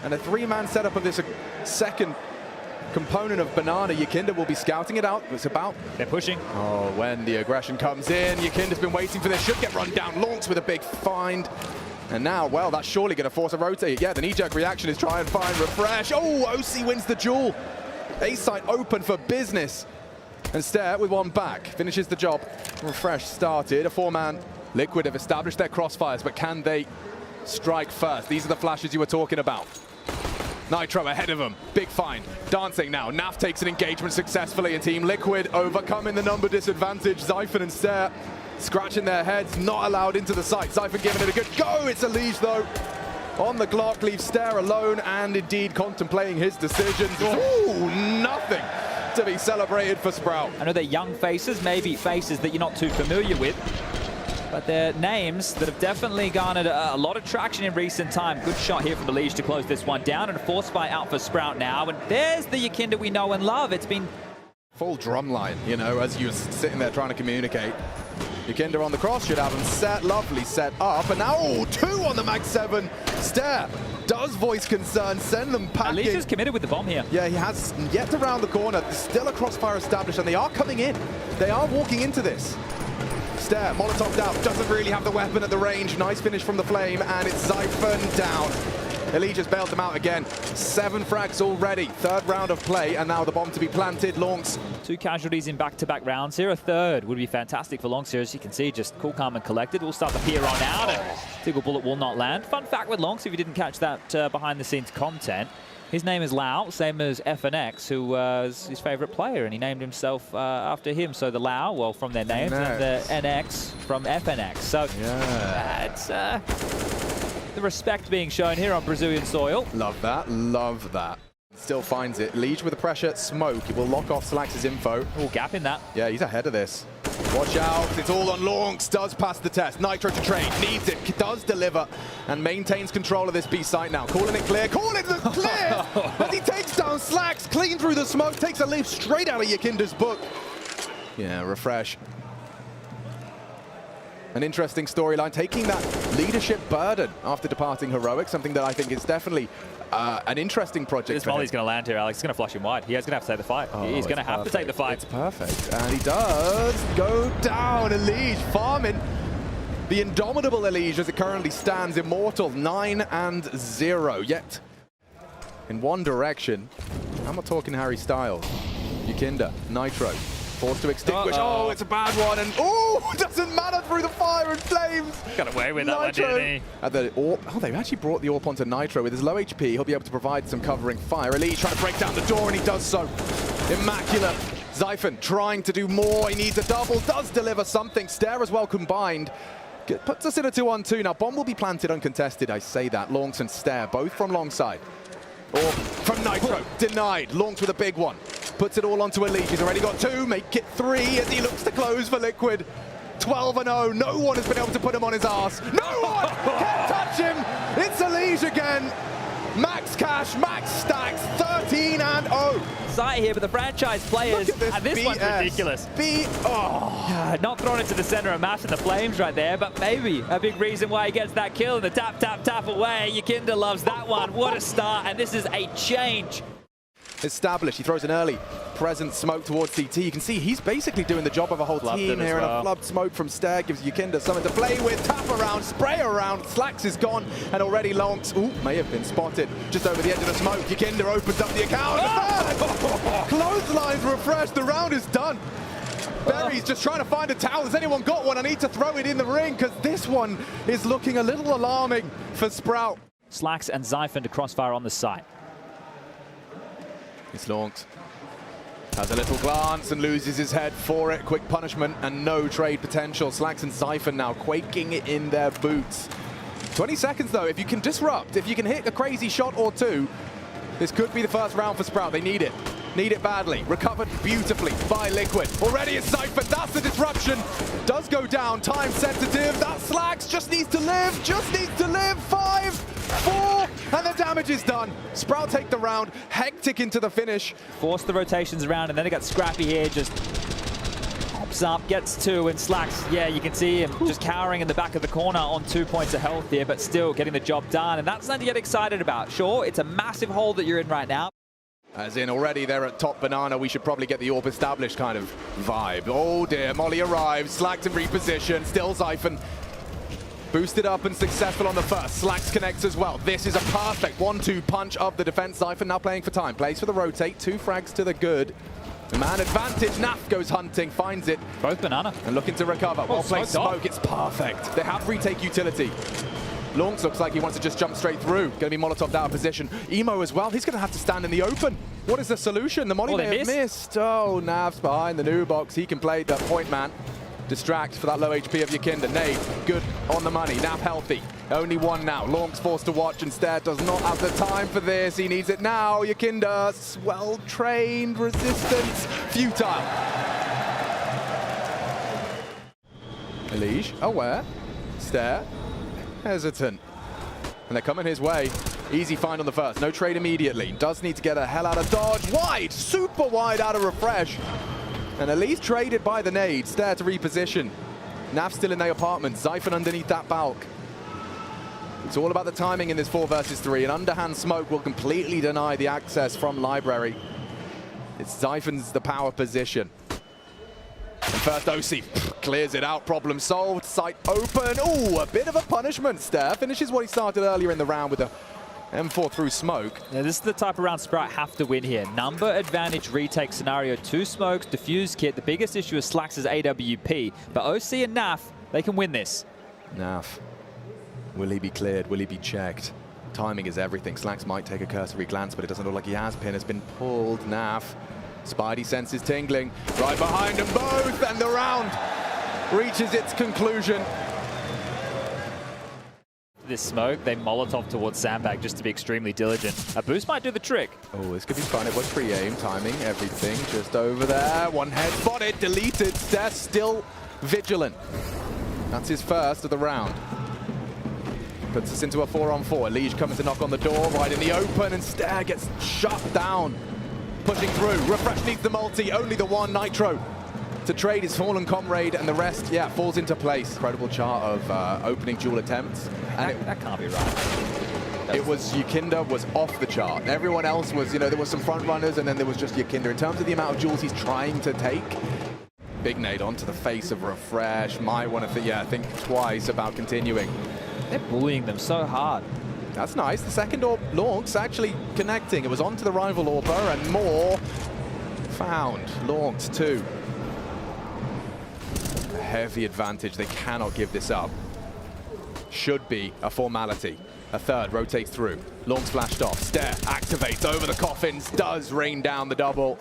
And a three-man setup of this second component of Banana. Ykinda will be scouting it out. It's about... They're pushing. Oh, when the aggression comes in, Ykinda's been waiting for this. Should get run down. Launch with a big find. And now, well, that's surely going to force a rotate. Yeah, the knee-jerk reaction is try and find Refresh. Oh, OC wins the duel. A-site open for business. And Stare with one back. Finishes the job. Refresh started. A four-man. Liquid have established their crossfires, but can they strike first? These are the flashes you were talking about. Nitro ahead of him. Big find. Dancing now. NaV takes an engagement successfully, and Team Liquid overcoming the number disadvantage. Zyphon and Stare scratching their heads, not allowed into the site. Zyphon giving it a good go. It's a leash though. On the Glock, leaves Stare alone and indeed contemplating his decisions. Ooh, nothing to be celebrated for Sprout. I know they're young faces, maybe faces that you're not too familiar with, but they're names that have definitely garnered a lot of traction in recent time. Good shot here from the leash to close this one down, and a force fight out for Sprout now. And there's the Ykinda we know and love. It's been full drum line, you know, as you're sitting there trying to communicate. Ykinda on the cross, should have him set, lovely set up, and now, oh, two on the Mag 7. Stare does voice concern, send them packing. Leash is committed with the bomb here. Yeah, he has yet to round the corner. There's still a crossfire established, and they are coming in. They are walking into this. Stare, Molotov'd out, doesn't really have the weapon at the range. Nice finish from the Flame, and it's Zyphon down. Elite just bailed them out again. 7 frags already. Third round of play, and now the bomb to be planted. Longs. 2 casualties in back-to-back rounds here. A third would be fantastic for Longs here. As you can see, just cool, calm, and collected. We'll start the peer on out, and single bullet will not land. Fun fact with Longs, if you didn't catch that behind-the-scenes content, his name is Lau, same as FNX, who was his favorite player, and he named himself after him. So the Lau, well, from their names, and the NX from FNX. So yeah, it's the respect being shown here on Brazilian soil. Love that, love that. Still finds it. Liege with the pressure, smoke. He will lock off Slax's info. Oh, gap in that. Yeah, he's ahead of this. Watch out, it's all on Longs. Does pass the test. Nitro to trade, needs it, does deliver, and maintains control of this B site now. Calling it clear, calling it clear! As he takes down Slax, clean through the smoke, takes a leap straight out of Ykinda's book. Yeah, Refresh. An interesting storyline, taking that leadership burden after departing Heroic, something that I think is definitely an interesting project. This volley's going to land here, Alex. He's going to flush him wide. He's going to have to take the fight. Oh, he's going to have to take the fight. It's perfect. And he does go down. Elige farming the indomitable Elige as it currently stands. Immortal 9-0. Yet in one direction. I'm not talking Harry Styles. Ykinda, Nitro. Forced to extinguish. Oh, it's a bad one, and oh, it doesn't matter through the fire and flames. Got away with that one, didn't he? At the AWP. Oh, they've actually brought the AWP onto Nitro. With his low HP, he'll be able to provide some covering fire. Elite trying to break down the door, and he does so. Immaculate. Zyphon trying to do more. He needs a double. Does deliver something. Stare as well combined. Puts us in a 2-on-2. Now, bomb will be planted uncontested. I say that. Longs and Stare, both from long side. Or from Nitro. Denied. Longs with a big one. Puts it all onto Elite. He's already got 2, make it 3 as he looks to close for Liquid. 12-0. No one has been able to put him on his ass. No one can touch him. It's Elite again. Max cash, max stacks, 13-0. Site here, but the franchise players, and this one's ridiculous. Not thrown into the center of mass in the flames right there, but maybe a big reason why he gets that kill and the tap, tap, tap away. Ykinda loves that one. What a start, and this is a change. Established. He throws an early present smoke towards CT. You can see he's basically doing the job of a whole team here, and a flubbed smoke from Stare gives Ykinda something to play with. Tap around, spray around. Slax is gone, and already Longs, may have been spotted just over the edge of the smoke. Ykinda opens up the account. Clotheslines Refresh. The round is done. Berry's just trying to find a towel. Has anyone got one? I need to throw it in the ring because this one is looking a little alarming for Sprout. Slax and Zyphon to crossfire on the site. It's Longs. Has a little glance and loses his head for it. Quick punishment and no trade potential. Slax and Zyphon now quaking in their boots. 20 seconds though, if you can disrupt, if you can hit a crazy shot or two, this could be the first round for Sprout. They need it. Need it badly. Recovered beautifully by Liquid. Already it's Zyphon. That's the disruption. Does go down. Time sensitive. That Slax just needs to live. Just needs to live. 5, 4, and the damage is done. Sprout take the round. Hectic into the finish. Force the rotations around, and then it got scrappy here. Just moves up, gets 2, and Slacks, yeah, you can see him just cowering in the back of the corner on 2 points of health here, but still getting the job done, and that's something to get excited about. Sure, it's a massive hole that you're in right now. As in already they're at top banana, we should probably get the AWP established kind of vibe. Oh dear, Molly arrives, Slacks in reposition, still Zyphon. Boosted up and successful on the first. Slacks connects as well. This is a perfect 1-2 punch of the defense. Zyphon now playing for time. Plays for the rotate. 2 frags to the good. Man advantage. Naf goes hunting, finds it. Both banana. And looking to recover. Well played smoke. It's perfect. They have retake utility. Lonks looks like he wants to just jump straight through. Going to be Molotov'd out of position. Emo as well. He's going to have to stand in the open. What is the solution? The Molly may have missed. Oh, Nav's behind the new box. He can play the point man. Distract for that low HP of Yakinda. Nade, good on the money. Nav healthy. Only one now. Long's forced to watch instead. Does not have the time for this. He needs it now. Yakinda, well-trained resistance. Futile. Elige, aware. Stare. Hesitant. And they're coming his way. Easy find on the first. No trade immediately. Does need to get the hell out of dodge. Wide, super wide out of refresh. And at least traded by the nade. Stare to reposition. Nav still in their apartment. Zyphon underneath that bulk. It's all about the timing in this 4 versus 3. An underhand smoke will completely deny the access from Library. It's Zyphon's the power position. And first OC clears it out. Problem solved. Sight open. Ooh, a bit of a punishment. Stare finishes what he started earlier in the round with a M4 through smoke. Yeah, this is the type of round Sprout have to win here. Number advantage retake scenario, 2 smokes, defuse kit. The biggest issue is Slacks' AWP. But OC and Naf, they can win this. Naf, will he be cleared? Will he be checked? Timing is everything. Slacks might take a cursory glance, but it doesn't look like he has. Pin has been pulled. Naf, Spidey senses tingling. Right behind them both, and the round reaches its conclusion. This smoke, they Molotov towards Sandbag just to be extremely diligent. A boost might do the trick. Oh, this could be fun. It was pre-aim, timing, everything. Just over there. One head spotted, deleted. Steph still vigilant. That's his first of the round. Puts us into a 4-on-4. Lige coming to knock on the door, right in the open, and Stare gets shut down. Pushing through. Refresh needs the multi, only the one. Nitro to trade his fallen comrade, and the rest, yeah, falls into place. Incredible chart of opening duel attempts. And that can't be right. It was Yakinda was off the chart. Everyone else was, you know, there was some front runners, and then there was just Yakinda. In terms of the amount of duels he's trying to take, big nade onto the face of Refresh. Might want to, think twice about continuing. They're bullying them so hard. That's nice. The second AWP launch actually connecting. It was onto the rival AWPer, and more found. Launch 2. A heavy advantage. They cannot give this up. Should be a formality. A third rotates through. Launch flashed off. Stare activates over the coffins. Does rain down the double.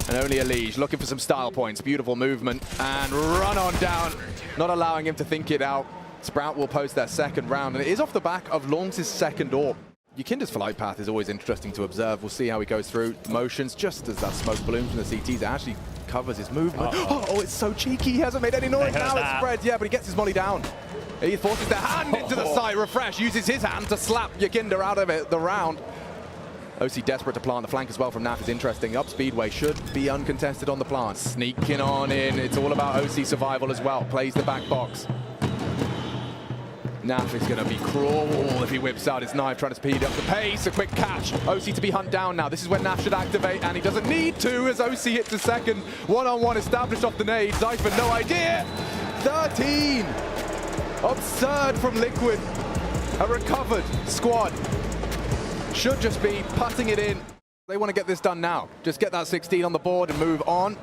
And only Elige looking for some style points. Beautiful movement. And run on down. Not allowing him to think it out. Sprout will post their second round, and it is off the back of Launch's second AWP. Yakinda's flight path is always interesting to observe. We'll see how he goes through motions. Just as that smoke balloon from the CTs, it actually covers his movement. Oh, it's so cheeky. He hasn't made any noise. Now it spreads. Yeah, but he gets his molly down. He forces their hand into the site. Refresh uses his hand to slap Yakinda out of it, the round. OC desperate to plant the flank as well from Naf is interesting. Up speedway should be uncontested on the plant. Sneaking on in. It's all about OC survival as well. Plays the back box. Naf is going to be cruel if he whips out his knife, trying to speed up the pace. A quick catch. OC to be hunt down now. This is when Naf should activate, and he doesn't need to as OC hits a second. One-on-one established off the nade. Zyphon, no idea. 13. Absurd from Liquid. A recovered squad. Should just be putting it in. They want to get this done now. Just get that 16 on the board and move on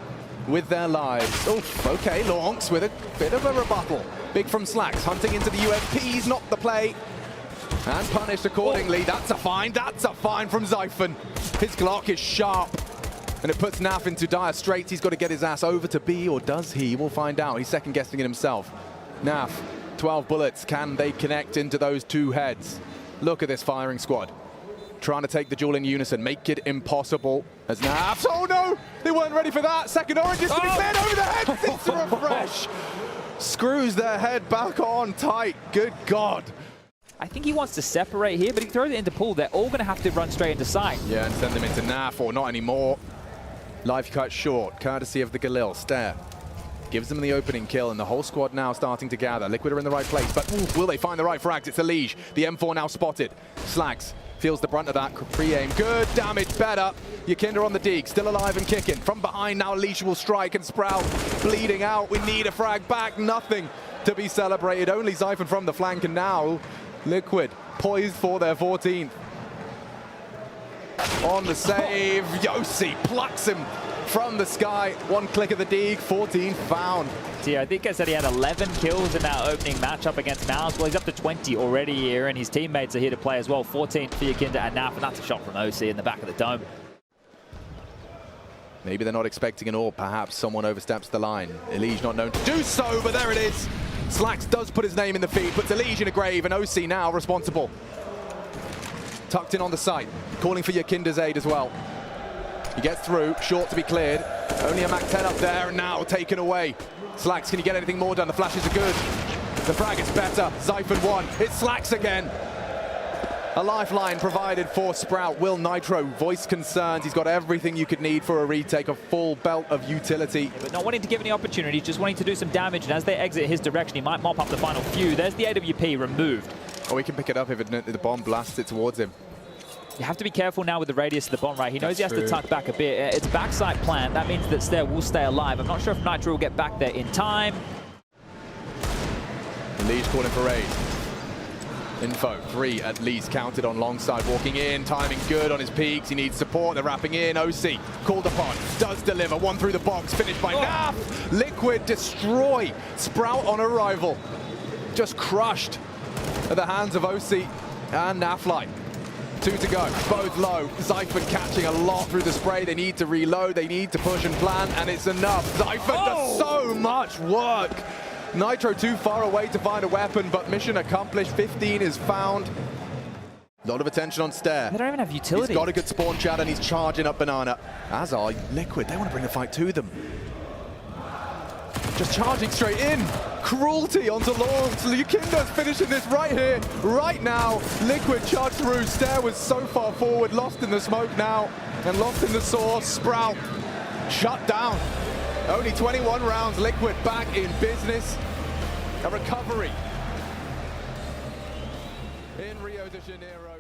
with their lives. Oh, okay, Lonks with a bit of a rebuttal. Big from Slacks, hunting into the USPs, not the play. And punished accordingly. That's a fine from Zyphon. His Glock is sharp. And it puts Naf into dire straits. He's got to get his ass over to B, or does he? We'll find out. He's second guessing it himself. Naf, 12 bullets. Can they connect into those 2 heads? Look at this firing squad. Trying to take the duel in unison, make it impossible. As Naf, oh no! They weren't ready for that. Second orange is to be cleared over the head. It's a Refresh. Screws their head back on tight. Good God. I think he wants to separate here, but he throws it into pool. They're all going to have to run straight into sight. Yeah, and send them into Naf, or not anymore. Life cut short, courtesy of the Galil. Stare gives them the opening kill, and the whole squad now starting to gather. Liquid are in the right place, but will they find the right frags? It's Elige. The M4 now spotted. Slags feels the brunt of that pre-aim. Good damage, better. Yakinda on the dig, still alive and kicking. From behind now, Elige will strike, and Sprout bleeding out. We need a frag back, nothing to be celebrated. Only Zyphon from the flank, and now Liquid poised for their 14th. On the save, Yossi plucks him from the sky. One click of the dig, 14 found. I think I said he had 11 kills in that opening matchup against Mouse. Well, he's up to 20 already here, and his teammates are here to play as well. 14 for Yakinda and NaVi, and that's a shot from OC in the back of the dome. Maybe they're not expecting an AWP. Perhaps someone oversteps the line. Elige not known to do so, but there it is. Slacks does put his name in the feed, puts Elige in a grave, and OC now responsible. Tucked in on the site, calling for Yakinda's aid as well. He gets through, short to be cleared. Only a Mac 10 up there, and now taken away. Slacks, can you get anything more done? The flashes are good. The frag is better. Zyphon one. It's Slacks again. A lifeline provided for Sprout. Will Nitro voice concerns. He's got everything you could need for a retake, a full belt of utility. But not wanting to give any opportunities, just wanting to do some damage, and as they exit his direction, he might mop up the final few. There's the AWP removed. Oh, he can pick it up if the bomb blasts it towards him. You have to be careful now with the radius of the bomb, right? He knows he has to tuck back a bit. It's backside plant. That means that Stare will stay alive. I'm not sure if Nitro will get back there in time. Lee's calling for raid. Info, 3 at least counted on long side. Walking in, timing good on his peaks. He needs support. They're wrapping in. OC called upon, does deliver. One through the box, finished by NaV. Liquid destroy. Sprout on arrival. Just crushed at the hands of OC and NaFly. 2 to go, both low. Zyphon catching a lot through the spray. They need to reload, they need to push and plan, and it's enough. Zyphon does so much work. Nitro too far away to find a weapon, but mission accomplished. 15 is found. A lot of attention on Stare. They don't even have utility. He's got a good spawn chat, and he's charging up Banana. As are Liquid, they want to bring the fight to them. Just charging straight in. Cruelty onto Lawrence. Yakinda's finishing this right here, right now. Liquid charged through. Stare was so far forward, lost in the smoke now, and lost in the source. Sprout shut down. Only 21 rounds. Liquid back in business. A recovery in Rio de Janeiro.